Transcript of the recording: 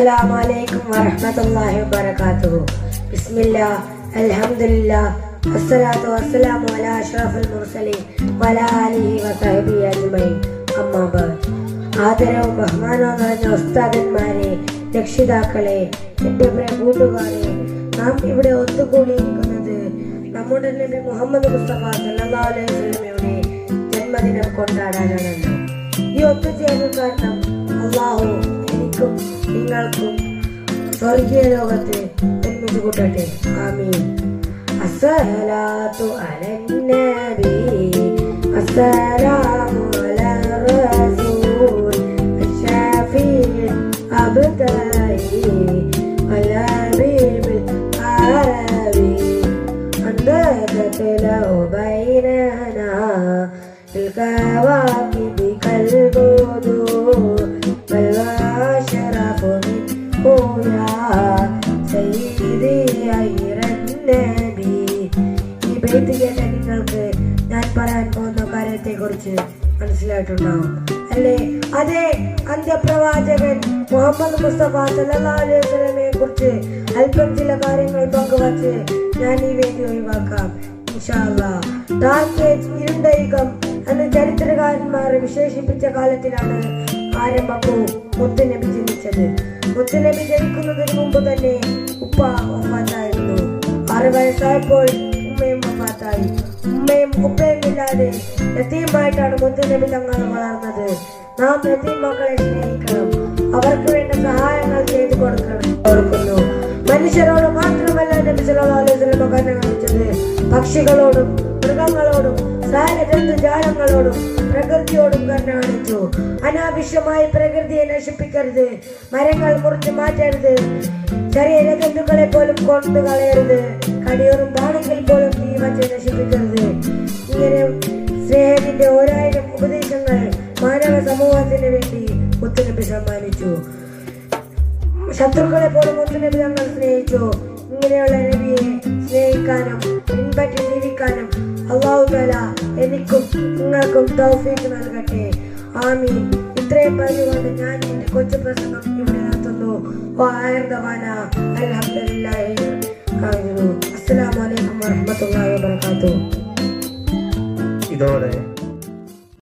Assalamualaikum warahmatullahi wabarakatuh. Bismillah, alhamdulillah, assalatu wassalamu ala ashrafil mursalin wa ala alihi wa sahbihi ajma'in. Amma ba'd. ആദരവും ബഹുമാനവും നിറഞ്ഞ ഉസ്താദന്മാരെ, രക്ഷിതാക്കളെ, എൻ്റെ പ്രിയ കൂട്ടുകാരെ, നാം ഇവിടെ ഒത്തുകൂടിയിരിക്കുന്നത് നമ്മുടെ നബി മുഹമ്മദ് മുസ്തഫ സല്ലല്ലാഹു അലൈഹി വസല്ലമയുടെ ജന്മദിനം കൊണ്ടാടാനാണല്ലോ. ഈ ഒത്തുചേരൽ കാരണം അല്ലാഹു എനിക്കും നിങ്ങൾക്കും സ്വർഗീയ ലോകത്ത് ഒരുമിച്ച് കൂട്ടട്ടെ. ആമീൻ. അസ്സലാത്തു അലൻ നബി അസ്സലാമു അലാ റസൂൽ അശ്ശഫീഉ അബ്ദായി അലാ ബിൽ അറബി അൻദതലു ബൈനനാ ഫിൽ കവാകിബി കൽബുദു ഈ ബൈത്ത് കേട്ട നിങ്ങൾക്ക് ഞാൻ പറയാൻ പോകുന്ന കാര്യത്തെ കുറിച്ച് മനസ്സിലായിട്ടുണ്ടാവും അല്ലേ? അതെ, അന്ത്യപ്രവാചകൻ മുഹമ്മദ് മുസ്തഫ സല്ലല്ലാഹു അലൈഹി വസല്ലമയെ കുറിച്ച് അല്പം ചില കാര്യങ്ങൾ പങ്കുവച്ച് ഞാൻ ഈ വേദി ഒഴിവാക്കാം ഇൻഷാ അല്ലാഹ്. ഡാർക്ക് ഏജ്, ഇരുണ്ട യുഗം എന്ന് ചരിത്രകാരന്മാർ വിശേഷിപ്പിച്ച കാലത്തിലാണ് ആരംഭവും മുത്തുനബി ജനിച്ചത്. മുത്തുനബി ജനിക്കുന്നതിന് മുമ്പ് തന്നെ ഉപ്പ വഫാത്തായിരുന്നു. 6 വയസ്സായപ്പോൾ ഉമ്മയും വഫാത്തായി. ഉമ്മയും ഉപ്പയും ഇല്ലാതെ യതീമായിട്ടാണ് മുത്തുനബി തങ്ങൾ വളർന്നത്. നാം യതീം മക്കളെ സ്നേഹിക്കണം, അവർക്ക് വേണ്ട സഹായങ്ങൾ ചെയ്തു കൊടുക്കുന്നു. മനുഷ്യരോട് മാത്രമല്ല നബി സല്ലല്ലാഹു അലൈഹി വസല്ലം കരുണ കാണിച്ചത്, പക്ഷികളോടും മൃഗങ്ങളോടും ജാലങ്ങളോടും പ്രകൃതിയോടും കരുണ കാണിച്ചു. അനാവശ്യമായി പ്രകൃതിയെ നശിപ്പിക്കരുത്, മരങ്ങൾ മുറിച്ച് മാറ്റരുത്, ചെറിയ ജന്തുക്കളെ പോലും കൊണ്ടു കളയരുത്, കടിയൂറും താണെങ്കിൽ പോലും തീ വച്ച് നശിപ്പിക്കരുത്. ഇങ്ങനെ സ്നേഹത്തിന്റെ 1000 ഉപദേശങ്ങൾ മാനവ സമൂഹത്തിന് വേണ്ടി മുത്തുനബി സമ്മാനിച്ചു. ശത്രുക്കളെ പോലും മുത്തുനബി തങ്ങൾ സ്നേഹിച്ചു. ഇങ്ങനെയുള്ള നബിയെ സ്നേഹിക്കാനും പിൻപറ്റി ജീവിക്കാനും അല്ലാഹു തആല എനിക്കും നിങ്ങൾക്കും തൗഫീഖ് നൽകട്ടെ. ആമീൻ. ഇത്രയും പറഞ്ഞുകൊണ്ട് ഞാൻ എന്റെ കൊച്ചു പ്രസംഗം ഇവിടെ നിർത്തുന്നു. അൽഹംദുലില്ലാഹി. അസ്സലാമു അലൈക്കും വറഹ്മത്തുള്ളാഹി വബറകാതുഹു. ഇതോടെ